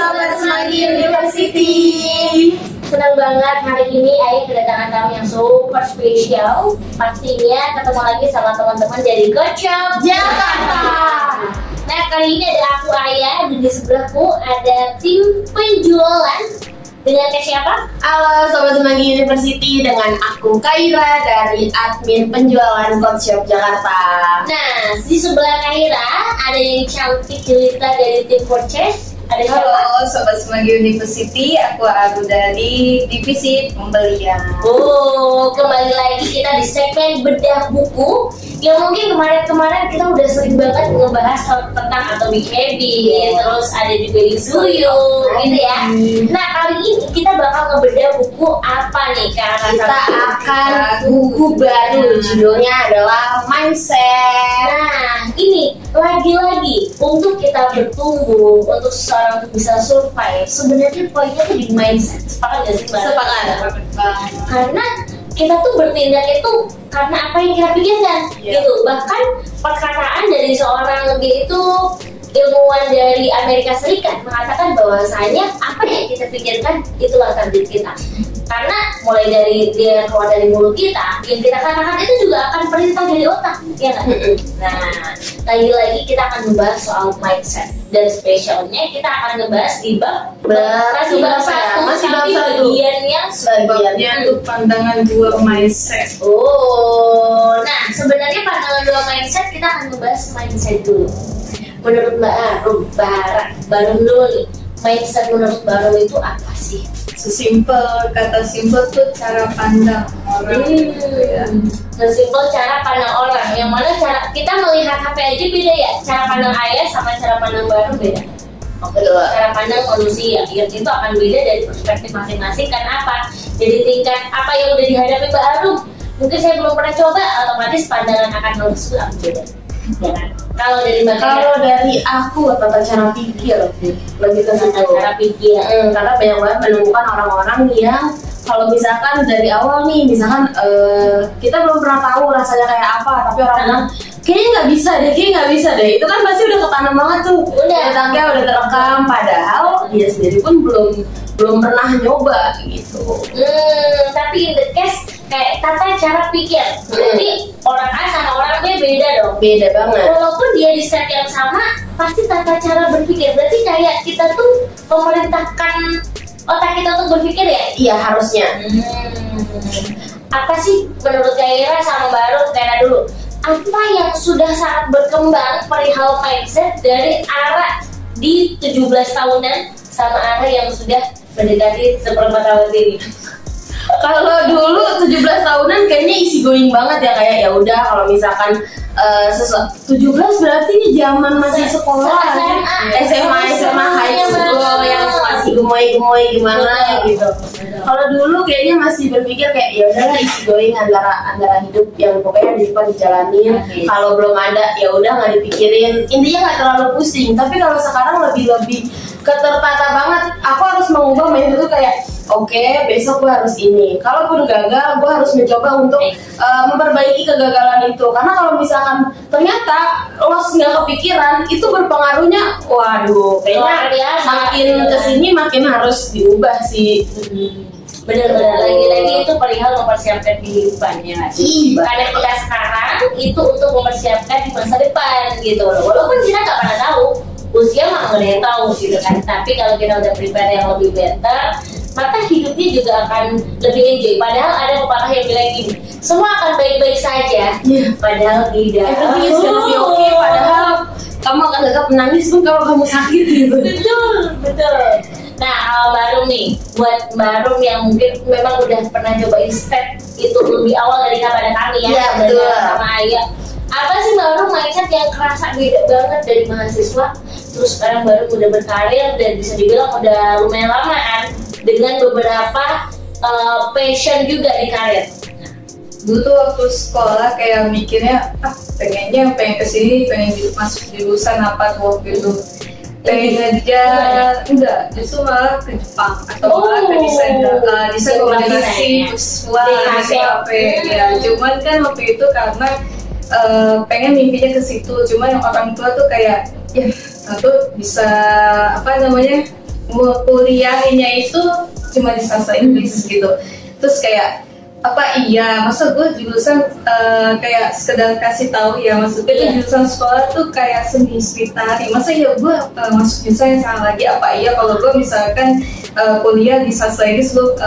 Sobat Semanggi University. Senang banget hari ini Ayah kedatangan tamu yang super spesial. Pastinya ketemu lagi sama teman-teman dari Gocap Jakarta. Nah, kali ini ada aku Ayah dan di sebelahku ada tim penjualan dengan siapa? Halo Sobat Semanggi University, dengan aku Kaira dari admin penjualan Gocap Jakarta. Nah, di sebelah Kaira ada yang cantik jelita dari tim purchase. Ada siapa? Halo Sobat Semanggi University, aku Aru dari divisi pembelian. Oh, kembali lagi kita di segmen bedah buku yang mungkin kemarin-kemarin kita udah sering banget ngebahas tentang Atomic Habits, terus ada juga Suyo, gitu ya. Nah, kali ini kita bakal ngebedah buku apa nih Kak? Kita akan buku baru, judulnya adalah Mindset. Nah, ini lagi-lagi untuk kita bertumbuh, untuk seseorang bisa survive, sebenarnya poinnya tuh di mindset. Sepakat gak sih Mbak? Sepakat. Karena kita tuh bertindak itu karena apa yang kita pikirkan, gitu. Bahkan perkataan dari seorang itu ilmuwan dari Amerika Serikat mengatakan bahwasanya apa yang kita pikirkan itulah takdir kita. Karena mulai dari dia keluar dari mulut kita, yang kita katakan itu juga akan perintah dari otak, ya nggak? Nah, lagi-lagi kita akan membahas soal mindset dan spesialnya kita akan ngebahas di bab masih bab satu. bagian yang Sebabnya untuk pandangan dua mindset. Oh, nah sebenarnya pandangan dua mindset kita akan membahas mindset dulu. Menurut Mbak Barum dulu nih, mindset menurut Barum itu apa sih? Kata simpel tuh cara pandang orang. Sesimpel cara pandang orang, yang mana cara kita melihat HP aja beda ya. Cara pandang Ayah sama cara pandang Barum beda. Cara pandang manusia itu akan beda dari perspektif masing-masing. Karena apa? Jadi tingkat apa yang udah dihadapi Barum, mungkin saya belum pernah coba, otomatis pandangan akan hal tersebut akan beda. Ya kan? Kalau dari aku tata cara pikir lebih ke situ. cara pikir, Karena banyak banget menemukan orang-orang yang kalau misalkan dari awal nih, misalkan kita belum pernah tahu rasanya kayak apa, tapi orang bilang kayaknya nggak bisa deh. Itu kan pasti udah ketanam banget tuh. Otaknya udah terekam, padahal dia sendiri pun belum pernah nyoba gitu. Tapi in the case kayak tata cara pikir, jadi orang A sama orang B beda dong. Beda banget. Walaupun dia di set yang sama, pasti tata cara berpikir. Berarti kayak kita tuh memerintahkan otak kita untuk berpikir ya? Iya harusnya. Apa sih menurut Kaira sama Baru, Kaira dulu, apa yang sudah sangat berkembang perihal mindset dari arah di 17 tahunan sama arah yang sudah mendekati seperempat tahun ini? Kalau dulu 17 tahunan kayaknya easy going banget ya, kayak ya udah kalau misalkan 17 berarti zaman masih sekolah, SMA high school yang masih gemoy gimana gitu. Kalau dulu kayaknya masih berpikir kayak ya udahlah easy going antara hidup yang pokoknya di depan dijalanin. Kalau belum ada ya udah nggak dipikirin, intinya nggak terlalu pusing. Tapi kalau sekarang lebih ketertata banget. Aku harus mengubah mindset itu kayak oke, besok gue harus ini. Kalaupun gagal, gue harus mencoba untuk memperbaiki kegagalan itu. Karena kalau misalkan ternyata loss nggak kepikiran, itu berpengaruhnya, waduh, kayaknya makin kesini makin harus diubah sih. Bener-bener lagi-lagi itu perihal mempersiapkan kehidupannya nggak sih? Karena kita sekarang itu untuk mempersiapkan di masa depan gitu loh. Walaupun kita nggak pernah tahu, usia mah nggak ada yang tahu gitu kan. Tapi kalau kita udah prepare yang lebih better, maka hidupnya juga akan lebih enjoy. Padahal ada pepatah yang bilang gini, semua akan baik-baik saja, padahal tidak. Everything is gonna be okay, padahal kamu akan tetap menangis pun kalau kamu sakit gitu. Betul. Nah, kalau Barum nih, buat Barum yang mungkin memang udah pernah cobain step itu lebih awal dari kepada kami ya, Iya, betul. Sama Ayah. Apa sih Barum mindset yang kerasa beda banget dari mahasiswa, terus sekarang Barum udah berkarir dan bisa dibilang udah lumayan lama kan, dengan beberapa passion juga di karir. Dulu tuh waktu sekolah kayak mikirnya pengen kesini, pengen masuk jurusan apa tuh waktu itu. Pengen aja, enggak, justru malah ke Jepang atau malah ke desain komunikasi, apa ya. Cuman kan waktu itu karena pengen mimpinya ke situ, cuman yang orang tua tuh kayak ya aku bisa apa namanya kuliahnya itu cuma di sastra Inggris gitu. Terus kayak apa iya masa gue jurusan kayak sekedar kasih tahu ya, maksudnya tuh jurusan sekolah tuh kayak seni tari, masa ya gue masuk jurusan yang salah lagi. Apa iya kalau gue misalkan kuliah di sastra Inggris lu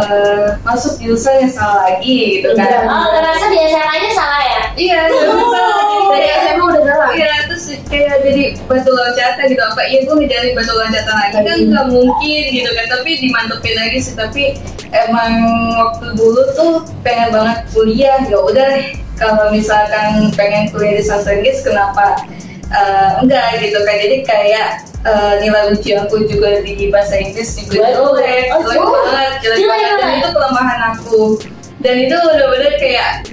masuk jurusan yang salah lagi gitu kan. Oh, ngerasa di SMA-nya salah ya? Iya, Dari SMA udah salah. iya, terus kayak jadi batu loncatan gitu. Apa iya gue ngejarin batu loncatan lagi kan nggak mungkin gitu kan, tapi dimantepin lagi sih. Tapi emang waktu dulu tuh pengen banget kuliah, ya udah deh kalau misalkan pengen kuliah di sastra Inggris kenapa enggak gitu kan. Jadi kayak nilai ujian aku juga di bahasa Inggris juga jelek banget dan itu kelemahan aku. Dan itu bener-bener kayak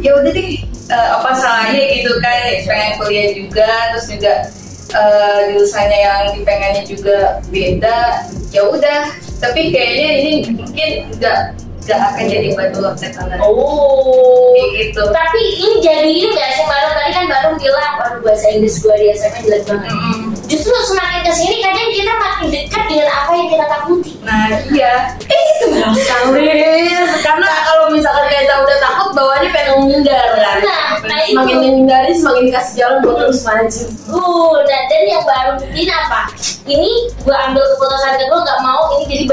ya udah deh apa salahnya gitu kan, pengen kuliah juga, terus juga jurusannya yang dipengennya juga beda, ya udah. Tapi kayaknya ini mungkin nggak akan jadi batu loncatan lagi. Oh, Kayak gitu. tapi ini jadi ini nggak sih, Baru tadi kan Baru bilang waduh bahasa Inggris gue di SMA jelek banget. Justru semakin kesini kadang kita makin dekat dengan apa yang kita takuti. Nah iya, Itu Sauris. Karena kalau misalkan kita udah takut, bawaannya pengen menghindar kan. Nah itu. Semakin menghindari, semakin dikasih jalan buat terus maju. Nah dan yang Baru bikin apa? Ini gue ambil keputusan kedua nggak mau ini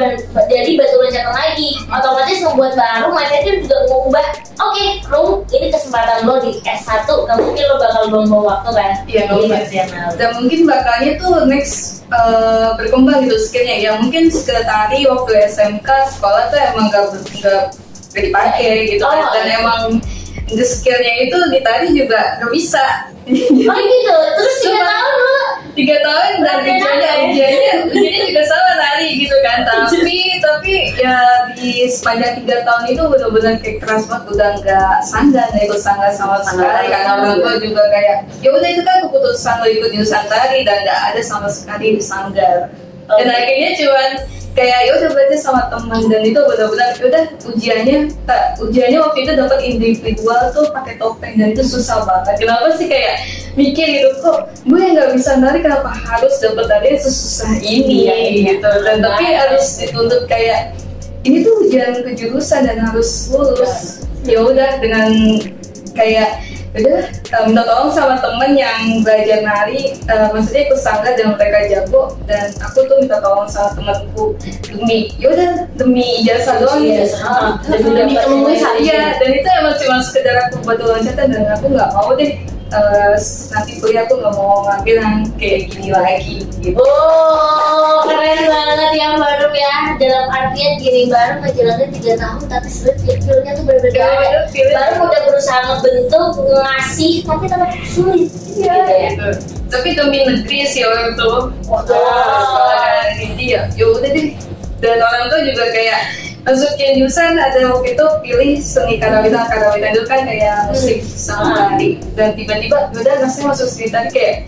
jadi batu loncatan lagi. Otomatis membuat Baru mindsetnya juga mengubah. Oke, Rum, ini kesempatan lo di S1, nggak mungkin lo bakal buang waktu kan? Iya, nggak mungkin. Dan mungkin bakalnya tuh next berkembang gitu skillnya. Ya mungkin skill tari waktu SMK sekolah tuh emang nggak dipakai gitu kan. Dan emang skillnya itu di tari juga nggak bisa. Oh gitu, terus 3 tahun lo 3 tahun dan ujiannya juga sama tari gitu kan. Tapi ya di sepanjang 3 tahun itu benar-benar kayak keras banget, udah nggak sanggar, nggak ikut sanggar sama sekali. Karena orang tua juga kayak ya udah itu kan keputusan lo ikut jurusan tari dan nggak ada sama sekali di sanggar. Dan akhirnya cuman kayak ya udah belajar sama teman, dan itu benar-benar udah ujiannya waktu itu dapat individual tuh pakai topeng, dan itu susah banget. Kenapa sih kayak mikir gitu, kok gue yang nggak bisa nari kenapa harus dapat tari sesusah ini gitu. Dan tapi harus dituntut kayak ini tuh ujian kejurusan dan harus lulus. Ya udah dengan kayak udah minta tolong sama temen yang belajar nari, maksudnya ikut sanggar dan mereka jago, dan aku tuh minta tolong sama temanku demi ijazah doang ya, demi kelulusan. Iya, dan itu emang cuma sekedar aku batu loncatan, dan aku nggak mau deh nanti kuliah aku nggak mau ngambil yang kayak gini lagi gitu. Oh, keren banget ya Baru ya. Dalam artian gini, Baru ngejalanin 3 tahun tapi sebenarnya feel-nya tuh berbeda. Baru udah berusaha ngebentuk, ngasih, tapi tetap sulit. Iya, gitu. Tapi demi negeri sih orang tuh. Sekolah jadi ya udah deh. Dan orang tuh juga kayak masukin jurusan ada waktu itu pilih seni karawitan itu kan kayak musik sama tari, dan tiba-tiba udah rasanya masuk seni tari kayak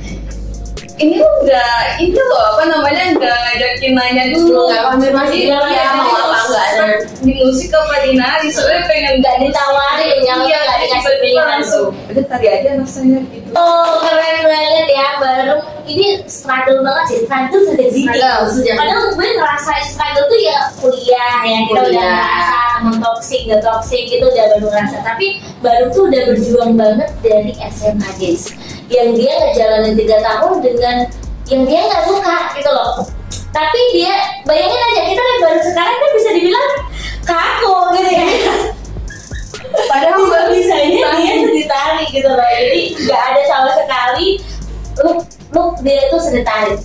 ini loh apa namanya nggak ngajakin nanya dulu, Nggak konfirmasi Iya, mau apa enggak. di musik apa di nari, sebenarnya pengen Nggak ditawarin, yang iya, nggak dikasih tiba-tiba pilihan langsung udah tari aja rasanya gitu. Oh, keren banget ya Baru. Ini struggle banget sih, struggle sudah sini. Padahal gue ngerasa struggle tuh ya kuliah ya, kita udah ngerasa toxic, gak toxic gitu udah baru ngerasa. Tapi Baru tuh udah berjuang banget dari SMA guys, yang dia ngejalanin 3 tahun dengan yang dia nggak suka gitu loh. Tapi dia bayangin aja, kita lihat Baru sekarang kan bisa dibilang kaku gitu ya. Padahal nggak bisanya dia sedih tari gitu loh. Jadi nggak ada sama sekali look dia tuh sedih tari.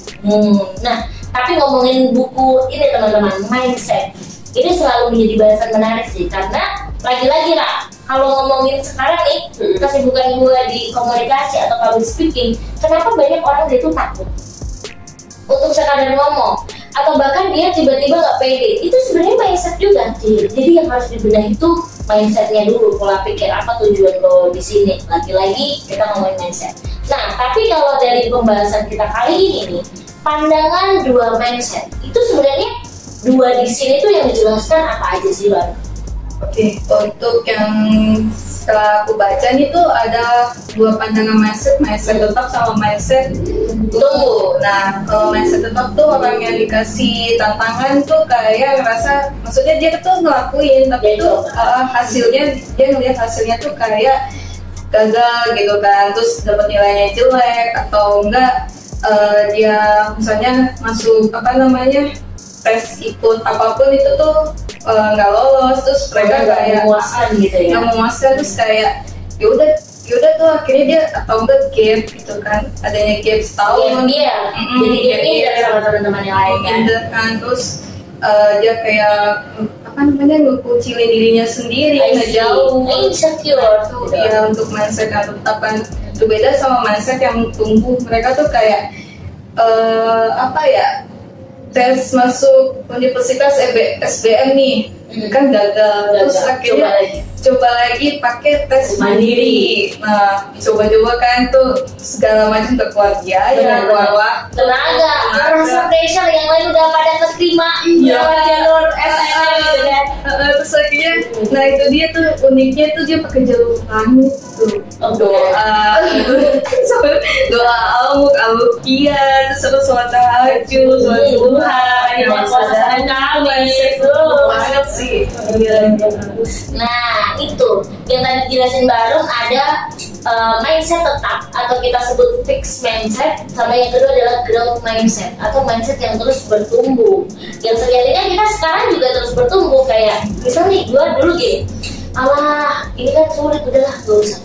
Nah, tapi ngomongin buku ini teman-teman, mindset ini selalu menjadi bahasan menarik sih, karena lagi-lagi lah kalau ngomongin sekarang nih kesibukan gue di komunikasi atau public speaking, kenapa banyak orang dia tuh takut untuk sekadar ngomong, atau bahkan dia tiba-tiba nggak pede. Itu sebenarnya mindset juga. Jadi yang harus dibenahi itu mindsetnya dulu, pola pikir apa tujuan lo di sini. Lagi-lagi kita ngomongin mindset. Nah, tapi kalau dari pembahasan kita kali ini nih, pandangan 2 mindset itu sebenarnya 2 di sini tuh yang dijelaskan apa aja sih Bang? Oke, untuk yang setelah aku baca nih tuh ada dua pandangan mindset tetap sama mindset tumbuh. Nah, kalau mindset tetap tuh orang yang dikasih tantangan tuh kayak ngerasa, maksudnya dia tuh ngelakuin, tapi tuh hasilnya dia ngeliat hasilnya tuh kayak gagal gitu kan, terus dapat nilainya jelek atau enggak dia misalnya masuk tes ikut apapun itu tuh nggak lolos, terus mereka kayak memuaskan gitu ya. nggak memuaskan, terus kayak yaudah tuh akhirnya dia atau enggak gap gitu kan, adanya gap setahun Dia jadi dia minder sama teman-teman yang lain kan. minder kan, terus dia kayak ngekucilin dirinya sendiri, ngejauh. Insecure Itu ya untuk mindset yang tetapan itu beda sama mindset yang tumbuh. Mereka tuh kayak tes masuk universitas SBM nih kan gagal, terus akhirnya coba lagi pakai tes mandiri. Nah, coba-coba kan tuh segala macam keluar biaya, keluar waktu, tenaga, rasa pressure yang lain udah pada keterima jalur SNM gitu kan. terus akhirnya, nah itu dia tuh uniknya tuh dia pakai jalur langit tuh, doa al-mukia, terus apa sholat tahajud, sholat duha, Puasa Kamis itu banget sih. Nah itu yang tadi jelasin Barum, ada mindset tetap atau kita sebut fixed mindset, sama yang kedua adalah growth mindset atau mindset yang terus bertumbuh. Yang sejatinya kita sekarang juga terus bertumbuh, kayak misalnya gue dulu gini, alah ini kan sulit, udahlah gak usah.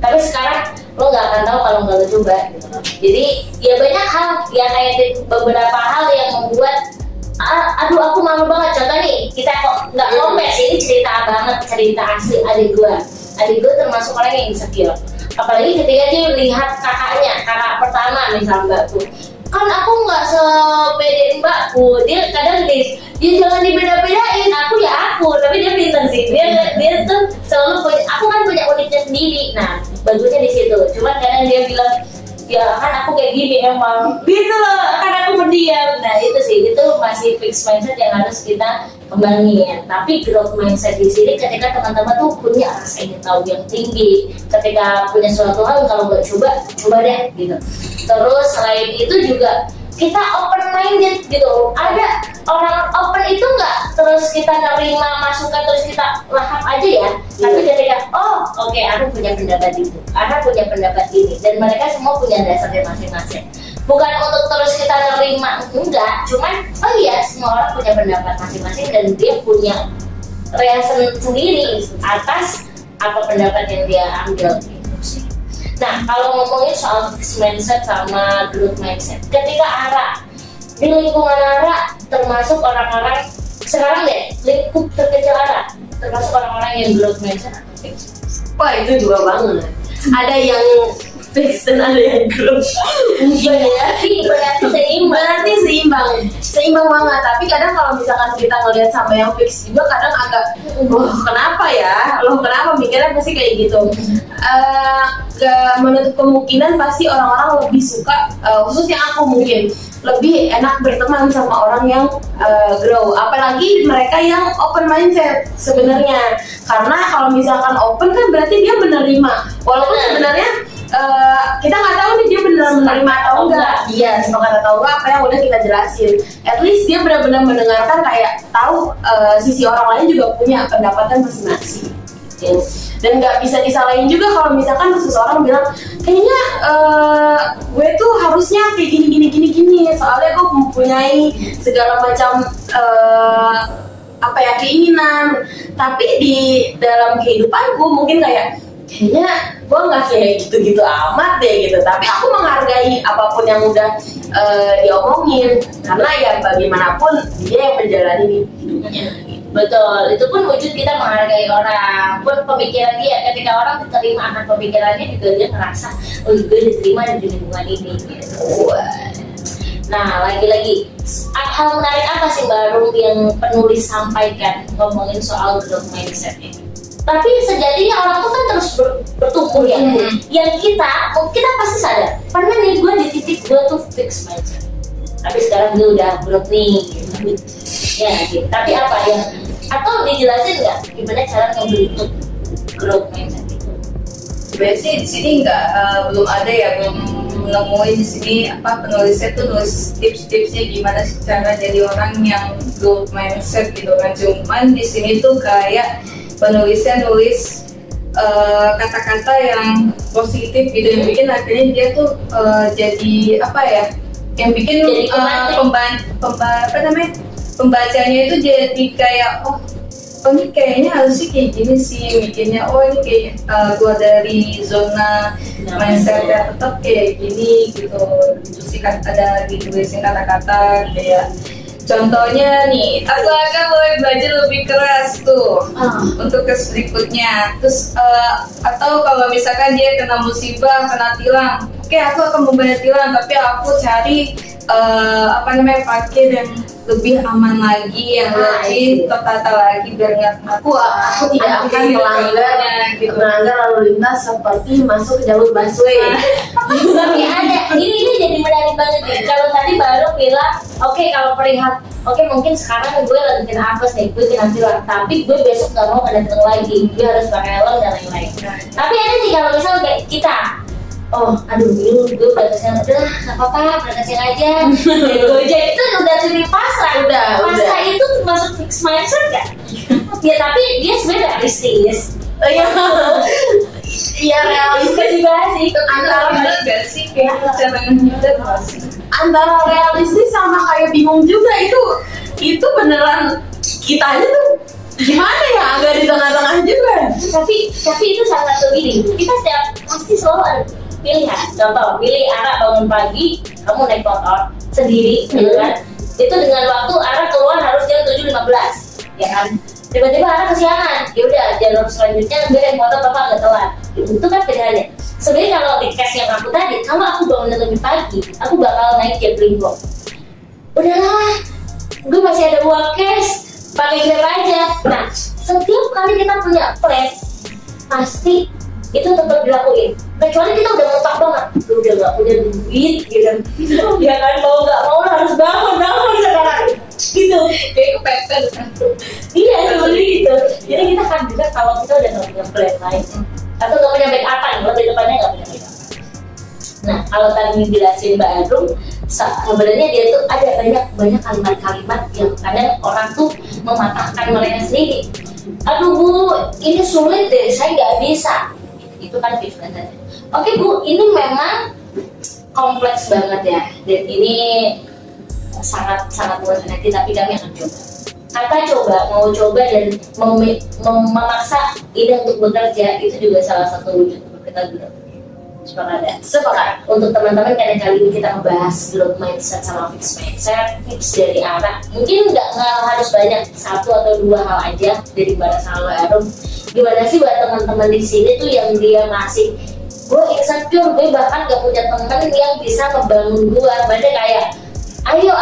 Tapi sekarang lo nggak akan tahu kalau nggak lo coba gitu. Jadi ya banyak hal ya, kayak beberapa hal yang membuat aduh aku malu banget. Contoh nih, kita kok nggak kompes, ini cerita asli adik gue termasuk orang yang insecure, apalagi ketika dia lihat kakak pertama misalnya mbakku, kan aku nggak sepede mbakku, dia kadang dia jangan dibeda-bedain, aku ya aku, tapi dia pintar sih, dia tuh selalu punya, aku kan punya uniknya sendiri. Nah bagusnya di situ, cuman kadang dia bilang ya kan aku kayak gini emang gitu loh, kan aku pendiam. Nah itu sih, itu masih fixed mindset yang harus kita kembangin. Tapi growth mindset di sini ketika teman-teman tuh punya rasa ingin tahu yang tinggi, ketika punya suatu hal kalau nggak coba deh gitu. Terus selain itu juga kita open minded gitu. Ada orang open itu nggak terus kita nerima masukan terus kita lahap aja ya. Tapi ketika oke, aku punya pendapat itu, aku punya pendapat ini, dan mereka semua punya dasarnya masing-masing. Bukan untuk terus kita nerima, enggak. Cuman semua orang punya pendapat masing-masing dan dia punya reason sendiri atas apa pendapat yang dia ambil gitu sih. Nah, kalau ngomongin soal fixed mindset sama growth mindset, ketika di lingkungan Ara termasuk orang-orang sekarang deh, lingkup terkecil Ara termasuk orang-orang yang growth mindset atau fixed mindset? Wah itu juga banget. Ada yang fix dan ada yang growth. Berarti seimbang banget. Tapi kadang kalau misalkan kita ngelihat sama yang fix juga kadang agak kenapa ya? Kenapa mikirnya pasti kayak gitu. Gak menutup kemungkinan pasti orang-orang lebih suka, khususnya aku mungkin lebih enak berteman sama orang yang grow, apalagi mereka yang open mindset sebenarnya. Karena kalau misalkan open kan berarti dia menerima, walaupun sebenarnya kita nggak tahu nih dia benar menerima atau enggak. Iya, sepakat atau enggak apa yang udah kita jelasin. At least dia benar-benar mendengarkan, kayak tahu sisi orang lain juga punya pendapatan masing-masing. Yes. Dan nggak bisa disalahin juga kalau misalkan seseorang bilang kayaknya gue tuh harusnya kayak gini, soalnya gue mempunyai segala macam keinginan, tapi di dalam kehidupanku mungkin kayaknya gue nggak kayak gitu-gitu amat deh gitu. Tapi aku menghargai apapun yang udah diomongin, karena ya bagaimanapun dia yang menjalani hidupnya. Betul, itu pun wujud kita menghargai orang, pun pemikiran dia. Ketika orang diterima akan pemikirannya juga, dia ngerasa gue diterima di lingkungan ini gitu. Nah, lagi-lagi hal menarik apa sih Barum yang penulis sampaikan ngomongin soal growth mindset ini? Tapi sejatinya orang tuh kan terus bertumbuh ya. Yang kita pasti sadar, pernah nih gue di titik gue tuh fixed mindset, tapi sekarang gue udah growth nih gitu. Ya gitu. Tapi apa yang, atau dijelasin nggak gimana cara ngebentuk growth mindset itu? Sebenarnya sih di sini nggak belum ada ya, belum nemuin di sini apa penulisnya tuh nulis tips-tipsnya gimana sih cara jadi orang yang growth mindset gitu kan. Cuman di sini tuh kayak penulisnya nulis kata-kata yang positif gitu, yang bikin akhirnya dia tuh jadi apa ya, yang bikin Jadi pembacanya itu jadi kayak oh ini kayaknya harusnya kayak gini sih mikirnya, oh ini kayak keluar dari zona mindsetnya tetap kayak gini gitu. Itu sih kan ada ditulisin kata-kata kayak contohnya nih, aku akan mulai belajar lebih keras tuh untuk tes berikutnya. Terus atau kalau misalkan dia kena musibah, kena tilang, oke aku akan membayar tilang, tapi aku cari parkir yang lebih aman lagi, yang lebih tertata lagi biar nggak Aku tidak akan melanggar lalu lintas seperti masuk ke jalur busway. Tapi ada, ini jadi menarik banget nih. Kalau tadi baru bilang, oke kalau perihal, oke mungkin sekarang gue lagi kena apes nih, gue kena tilang, tapi gue besok gak mau kena tilang lagi, gue harus pakai helm dan lain-lain. Tapi ada nih kalau misalnya kayak kita, oh aduh gue berkasnya udah nggak apa-apa berkasnya aja. Gojek itu udah jadi pasrah. Pasrah itu termasuk fixed mindset kan? Ya tapi dia sebenarnya realistis. Iya realistis juga sih. Antara realistis sama kayak bingung juga, itu beneran kitanya tuh gimana ya, agak di tengah-tengah juga. Tapi itu salah satu gini, kita setiap pasti selalu ada pilihan. Contoh, pilih arah bangun pagi, kamu naik motor sendiri, gitu kan? Itu dengan waktu arah keluar harus jam 7.15, ya kan? Tiba-tiba arah kesiangan, ya udah jalur selanjutnya gue naik motor apa agak telat. Itu kan pilihannya. Sebenarnya kalau di case yang aku tadi, kalau aku bangun lebih pagi, aku bakal naik Jaklinggo. Udahlah, gue masih ada uang cash, pakai Grab aja. Nah, setiap kali kita punya plan, pasti itu tetap dilakuin. Kecuali kita udah mentok banget, lu udah gak punya duit gitu. Ya kan, mau gak mau harus bangun sekarang. Gitu, kayak kepepet. Iya, seperti gitu. Jadi kita kan juga kalau kita udah gak punya plan lain atau gak punya backupan, kalau di depannya gak punya backupan. Nah, kalau tadi dijelasin Mbak Arum, sebenarnya dia tuh ada banyak kalimat-kalimat yang kadang orang tuh mematahkan mereka sendiri. Aduh Bu, ini sulit deh, saya nggak bisa. Itu kan fix kan. Oke Bu, ini memang kompleks banget ya, dan ini sangat luas nanti, tapi kami akan coba. Kata coba, mau coba dan memaksa ide untuk bekerja itu juga salah satu wujud kita juga. Sepakat. Untuk teman-teman kali ini kita membahas growth mindset sama fixed mindset, tips dari arah. Mungkin nggak harus banyak, satu atau dua hal aja dari Mbak sama Arum. Gimana sih buat teman-teman di sini tuh yang dia masih gue insecure, gue bahkan gak punya teman yang bisa ngebangun gue. Berarti kayak ayo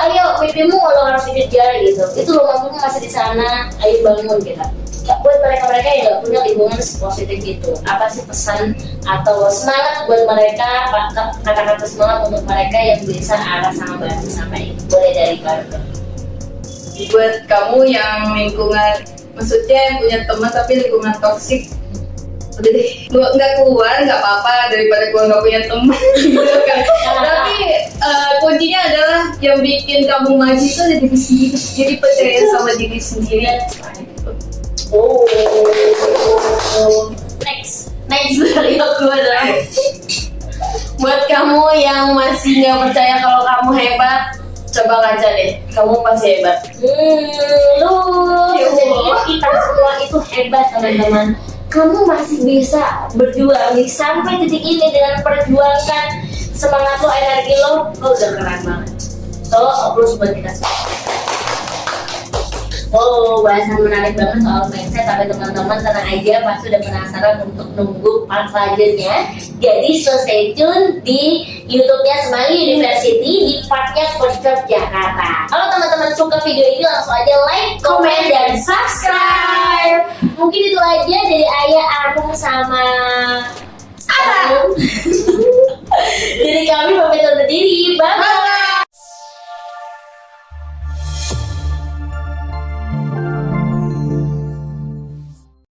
mimpimu lo harus dikejar gitu. Itu lo mampu masih di sana, ayo bangun gitu. Ya, buat mereka yang nggak punya lingkungan positif itu, apa sih pesan atau semangat buat mereka, kata-kata semangat untuk mereka yang bisa arah sama bantu sampai boleh dari baru. Buat kamu yang lingkungan, maksudnya yang punya teman tapi lingkungan toksik, udah deh, nggak keluar nggak apa-apa daripada keluar nggak punya teman gitu kan. Tapi kuncinya adalah yang bikin kamu maju itu ada diri sendiri, jadi percaya sama diri sendiri. Next dari aku adalah buat kamu yang masih nggak percaya kalau kamu hebat, coba kaca deh, kamu pasti hebat. Jadinya kita semua itu hebat teman-teman. Kamu masih bisa berjuang nih sampai titik ini dengan perjuangan semangat lo, energi lo udah keren banget. So, applause buat kita semua. Oh, bahasan menarik banget soal mindset, tapi teman-teman tenang aja, pasti udah penasaran untuk nunggu part selanjutnya. Jadi so stay tune di YouTube-nya Semanggi University di partnya Podcast Jakarta. Kalau teman-teman suka video ini langsung aja like, comment, dan subscribe. Mungkin itu aja dari Ayah, Arum, sama Arum. Jadi kami pamit undur diri. Bye bye.